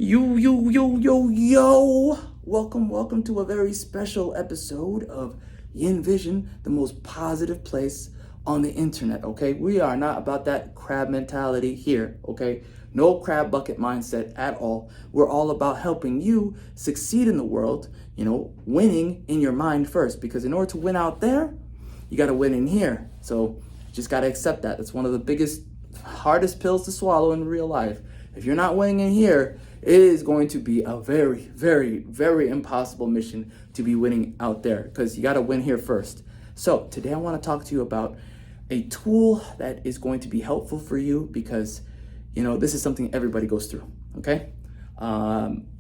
Yo. Welcome to a very special episode of Yin Vision, the most positive place on the internet, okay? We are not about that crab mentality here, okay? No crab bucket mindset at all. We're all about helping you succeed in the world, winning in your mind first, because in order to win out there, you got to win in here. So just got to accept that. That's one of the biggest, hardest pills to swallow in real life. If you're not winning in here, it is going to be a very, very, very impossible mission to be winning out there, because you got to win here first. So today I want to talk to you about a tool that is going to be helpful for you, because this is something everybody goes through. Okay,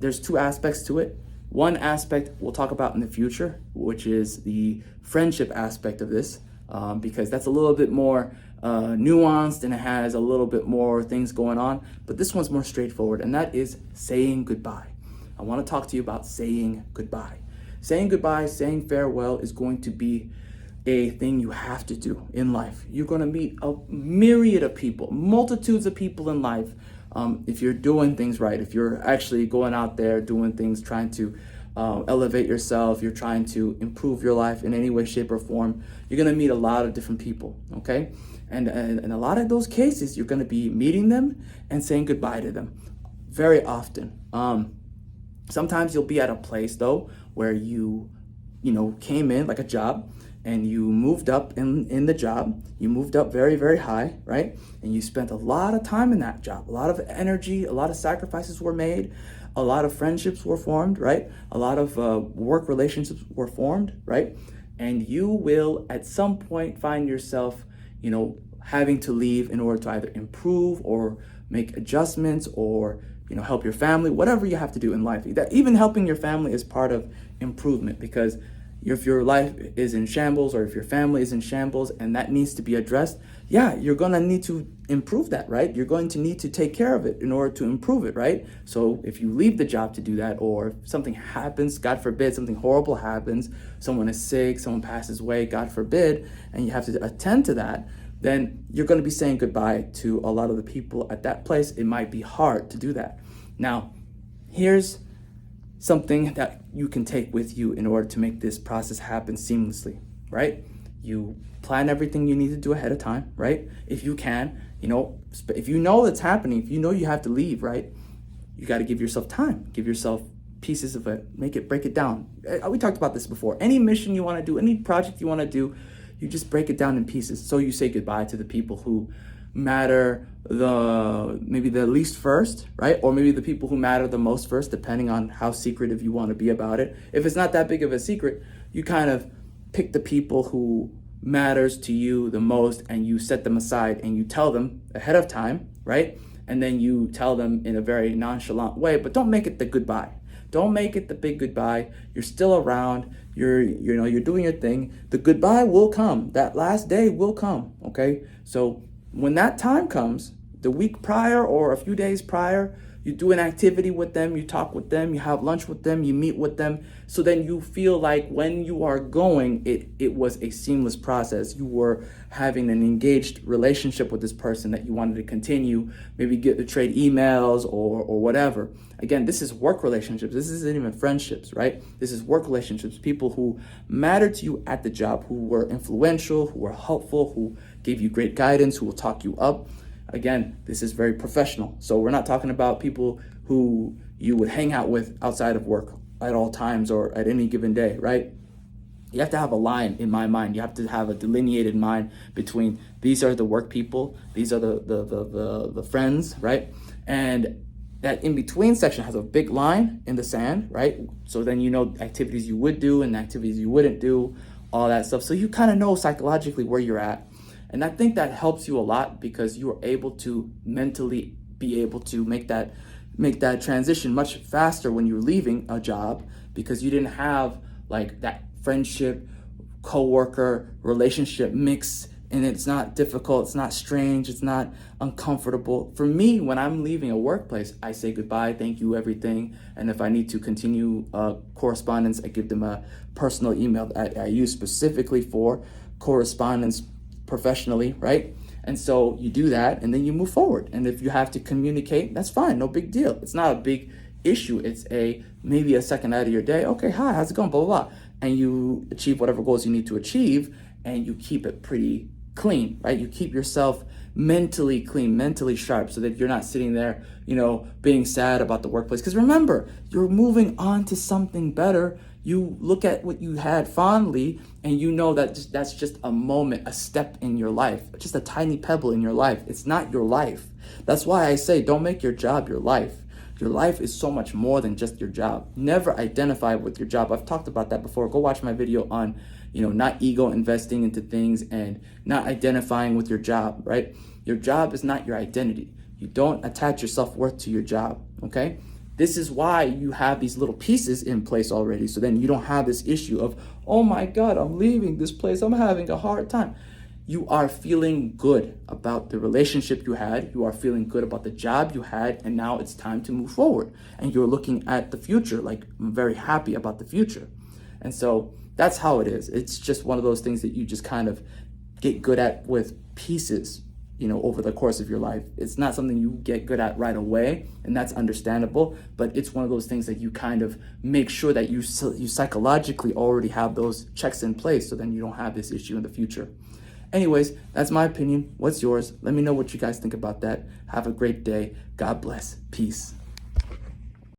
there's two aspects to it. One aspect we'll talk about in the future, which is the friendship aspect of this, because that's a little bit more nuanced and it has a little bit more things going on. But this one's more straightforward, and that is saying goodbye. I want to talk to you about saying goodbye. Saying goodbye, saying farewell is going to be a thing you have to do in life. You're going to meet a myriad of people, multitudes of people in life. If you're doing things right, if you're actually going out there doing things, trying to elevate yourself, you're trying to improve your life in any way, shape, or form, you're going to meet a lot of different people, okay? And in a lot of those cases, you're going to be meeting them and saying goodbye to them very often. Sometimes you'll be at a place, though, where you came in like a job, and you moved up in the job. You moved up very, very high, right? And you spent a lot of time in that job, a lot of energy, a lot of sacrifices were made, a lot of friendships were formed, right? A lot of work relationships were formed, right? And you will at some point find yourself, having to leave in order to either improve or make adjustments or, help your family, whatever you have to do in life. That even helping your family is part of improvement, because if your life is in shambles, or if your family is in shambles and that needs to be addressed, you're going to need to improve that, right? You're going to need to take care of it in order to improve it, right? So if you leave the job to do that, or if something happens, God forbid, something horrible happens, someone is sick, someone passes away, God forbid, and you have to attend to that, then you're going to be saying goodbye to a lot of the people at that place. It might be hard to do that. Now, here's something that you can take with you in order to make this process happen seamlessly, right? You plan everything you need to do ahead of time, right? If you can, if you know it's happening, if you know you have to leave, right? You got to give yourself time, give yourself pieces of it, break it down. We talked about this before. Any mission you want to do, any project you want to do, you just break it down in pieces. So you say goodbye to the people who matter maybe the least first, right? Or maybe the people who matter the most first, depending on how secretive you want to be about it. If it's not that big of a secret, you kind of pick the people who matters to you the most, and you set them aside and you tell them ahead of time, right? And then you tell them in a very nonchalant way, but don't make it the goodbye. Don't make it the big goodbye. You're still around. You're doing your thing. The goodbye will come. That last day will come, okay? So when that time comes, the week prior or a few days prior, you do an activity with them, you talk with them, you have lunch with them, you meet with them. So then you feel like when you are going, it was a seamless process. You were having an engaged relationship with this person that you wanted to continue, maybe get to trade emails or whatever. Again, this is work relationships. This isn't even friendships, right? This is work relationships, people who matter to you at the job, who were influential, who were helpful, who gave you great guidance, who will talk you up. Again, this is very professional. So we're not talking about people who you would hang out with outside of work at all times or at any given day, right? You have to have a line in my mind. You have to have a delineated mind between these are the work people, these are the friends, right? And that in between section has a big line in the sand, right? So then activities you would do and activities you wouldn't do, all that stuff. So you kind of know psychologically where you're at. And I think that helps you a lot, because you are able to mentally be able to make that transition much faster when you're leaving a job, because you didn't have like that friendship, coworker relationship mix, and it's not difficult, it's not strange, it's not uncomfortable. For me, when I'm leaving a workplace, I say goodbye, thank you, everything. And if I need to continue correspondence, I give them a personal email that I use specifically for correspondence professionally, right? And so you do that and then you move forward. And if you have to communicate, that's fine, no big deal. It's not a big issue. It's maybe a second out of your day. Okay, hi, how's it going? Blah, blah, blah. And you achieve whatever goals you need to achieve, and you keep it pretty clean, right? You keep yourself mentally clean, mentally sharp, so that you're not sitting there, being sad about the workplace. Because remember, you're moving on to something better. You look at what you had fondly, and you know that that's just a moment, a step in your life, just a tiny pebble in your life. It's not your life. That's why I say, don't make your job your life. Your life is so much more than just your job. Never identify with your job. I've talked about that before. Go watch my video on, not ego investing into things and not identifying with your job, right? Your job is not your identity. You don't attach your self-worth to your job, okay? This is why you have these little pieces in place already. So then you don't have this issue of, oh my God, I'm leaving this place. I'm having a hard time. You are feeling good about the relationship you had. You are feeling good about the job you had. And now it's time to move forward. And you're looking at the future, like, I'm very happy about the future. And so that's how it is. It's just one of those things that you just kind of get good at with pieces, over the course of your life. It's not something you get good at right away, and that's understandable, but it's one of those things that you kind of make sure that you psychologically already have those checks in place, so then you don't have this issue in the future. Anyways, that's my opinion. What's yours? Let me know what you guys think about that. Have a great day. God bless. Peace.